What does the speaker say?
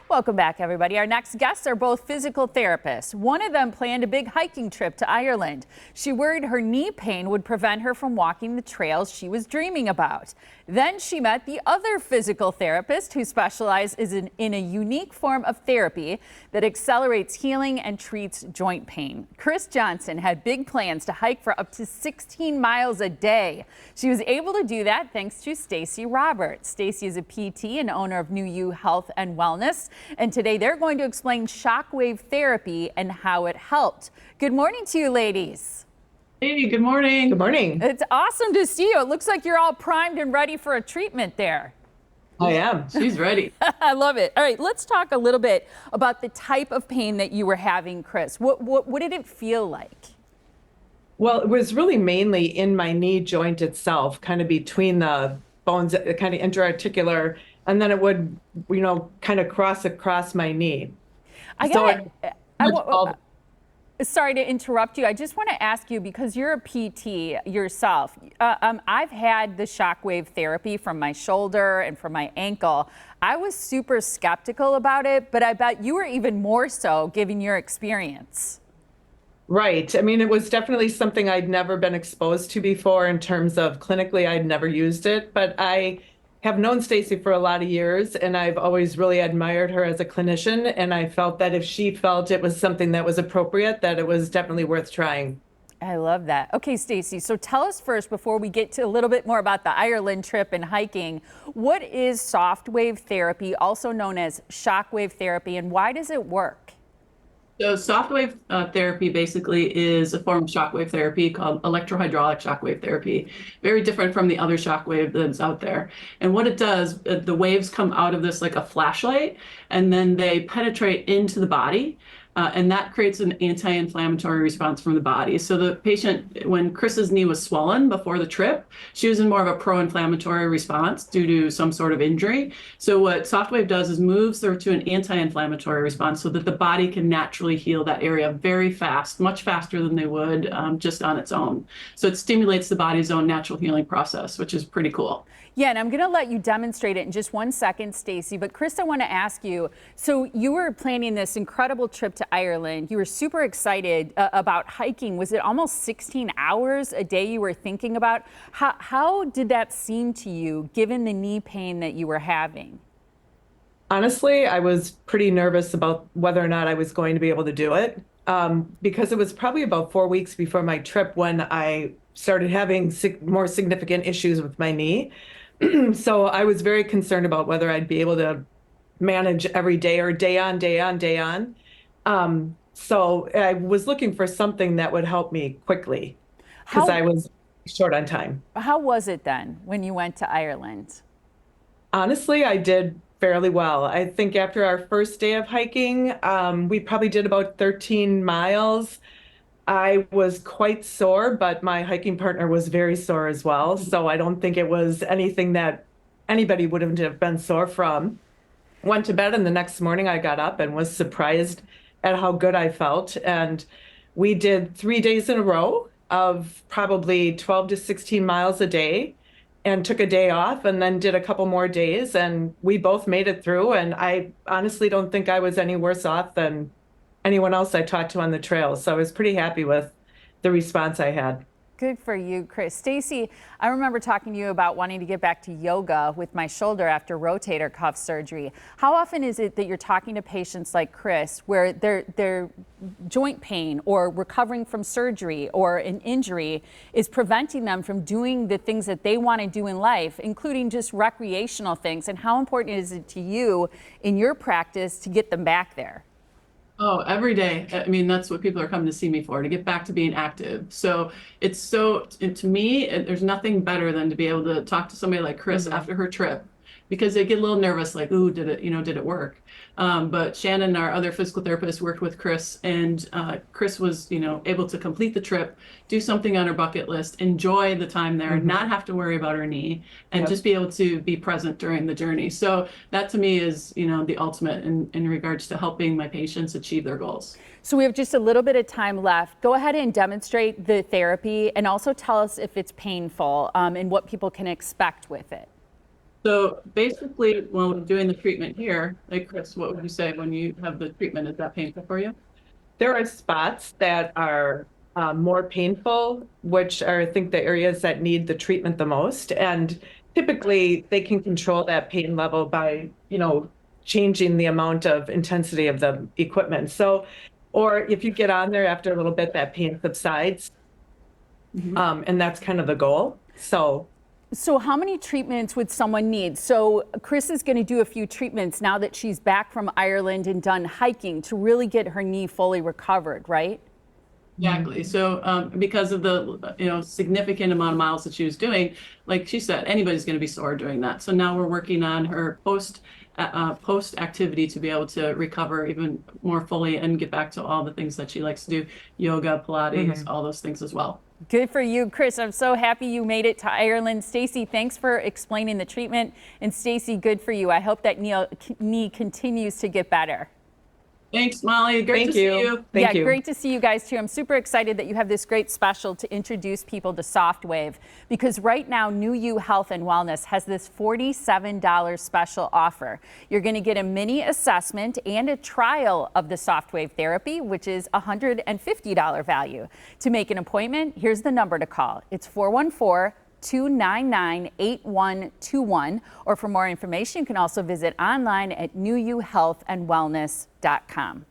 Welcome back, everybody. Our next guests are both physical therapists. One of them planned a big hiking trip to Ireland. She worried her knee pain would prevent her from walking the trails she was dreaming about. Then she met the other physical therapist who specializes in a unique form of therapy that accelerates healing and treats joint pain. Chris Johnson had big plans to hike for up to 16 miles a day. She was able to do that thanks to Stacy Roberts. Stacy is a PT and owner of New You Health and Wellness. And today they're going to explain shockwave therapy and how it helped. Good morning to you, ladies. Hey, good morning. Good morning. It's awesome to see you. It looks like you're all primed and ready for a treatment there. I am. She's ready. I love it. All right, let's talk a little bit about the type of pain that you were having, Chris. What did it feel like? Well, it was really mainly in my knee joint itself, kind of between the bones, kind of interarticular, and then it would, kind of cross across my knee. Sorry to interrupt you. I just want to ask you, because you're a PT yourself. I've had the shockwave therapy from my shoulder and from my ankle. I was super skeptical about it, but I bet you were even more so given your experience. Right. I mean, it was definitely something I'd never been exposed to before in terms of clinically, I'd never used it, but I have known Stacy for a lot of years, and I've always really admired her as a clinician. And I felt that if she felt it was something that was appropriate, that it was definitely worth trying. I love that. Okay, Stacy, so tell us first, before we get to a little bit more about the Ireland trip and hiking, what is soft wave therapy, also known as shockwave therapy, and why does it work? So soft wave therapy basically is a form of shockwave therapy called electrohydraulic shockwave therapy. Very different from the other shockwave that's out there. And what it does, the waves come out of this like a flashlight, and then they penetrate into the body. And that creates an anti-inflammatory response from the body. So the patient, when Chris's knee was swollen before the trip, she was in more of a pro-inflammatory response due to some sort of injury. So what SoftWave does is moves her to an anti-inflammatory response so that the body can naturally heal that area very fast, much faster than they would just on its own. So it stimulates the body's own natural healing process, which is pretty cool. Yeah, and I'm going to let you demonstrate it in just 1 second, Stacy. But Chris, I want to ask you, so you were planning this incredible trip to Ireland. You were super excited about hiking. Was it almost 16 hours a day you were thinking about? How did that seem to you, given the knee pain that you were having? Honestly, I was pretty nervous about whether or not I was going to be able to do it, because it was probably about 4 weeks before my trip when I started having more significant issues with my knee. So I was very concerned about whether I'd be able to manage every day or day on, day on, day on. So I was looking for something that would help me quickly because I was short on time. How was it then when you went to Ireland? Honestly, I did fairly well. I think after our first day of hiking, we probably did about 13 miles. I was quite sore, but my hiking partner was very sore as well. So I don't think it was anything that anybody wouldn't have been sore from. Went to bed, and the next morning I got up and was surprised at how good I felt. And we did 3 days in a row of probably 12 to 16 miles a day, and took a day off and then did a couple more days. And we both made it through. And I honestly don't think I was any worse off than anyone else I talked to on the trail. So I was pretty happy with the response I had. Good for you, Chris. Stacy, I remember talking to you about wanting to get back to yoga with my shoulder after rotator cuff surgery. How often is it that you're talking to patients like Chris where their joint pain or recovering from surgery or an injury is preventing them from doing the things that they want to do in life, including just recreational things? And how important is it to you in your practice to get them back there? Oh, every day. I mean, that's what people are coming to see me for, to get back to being active. So to me, there's nothing better than to be able to talk to somebody like Chris after her trip, because they get a little nervous, like, ooh, did it work? But Shannon, our other physical therapist, worked with Chris, and Chris was, able to complete the trip, do something on her bucket list, enjoy the time there, not have to worry about her knee, and just be able to be present during the journey. So that to me is, the ultimate in regards to helping my patients achieve their goals. So we have just a little bit of time left. Go ahead and demonstrate the therapy, and also tell us if it's painful and what people can expect with it. So basically, when we're doing the treatment here, like Chris, what would you say when you have the treatment? Is that painful for you? There are spots that are more painful, which are, I think, the areas that need the treatment the most. And typically, they can control that pain level by, changing the amount of intensity of the equipment. So, or if you get on there after a little bit, that pain subsides. And that's kind of the goal. So how many treatments would someone need? So Chris is going to do a few treatments now that she's back from Ireland and done hiking to really get her knee fully recovered, right? Exactly. So because of the significant amount of miles that she was doing, like she said, anybody's going to be sore doing that. So now we're working on her post activity to be able to recover even more fully and get back to all the things that she likes to do, yoga, Pilates, all those things as well. Good for you, Chris. I'm so happy you made it to Ireland. Stacy, thanks for explaining the treatment. And Stacy, good for you. I hope that knee continues to get better. Thanks, Molly. Great to see you. Thank you. Great to see you guys too. I'm super excited that you have this great special to introduce people to SoftWave, because right now New You Health and Wellness has this $47 special offer. You're going to get a mini assessment and a trial of the SoftWave therapy, which is $150 value. To make an appointment, here's the number to call. It's 414-299-8121, or for more information, you can also visit online at newyouhealthandwellness.com.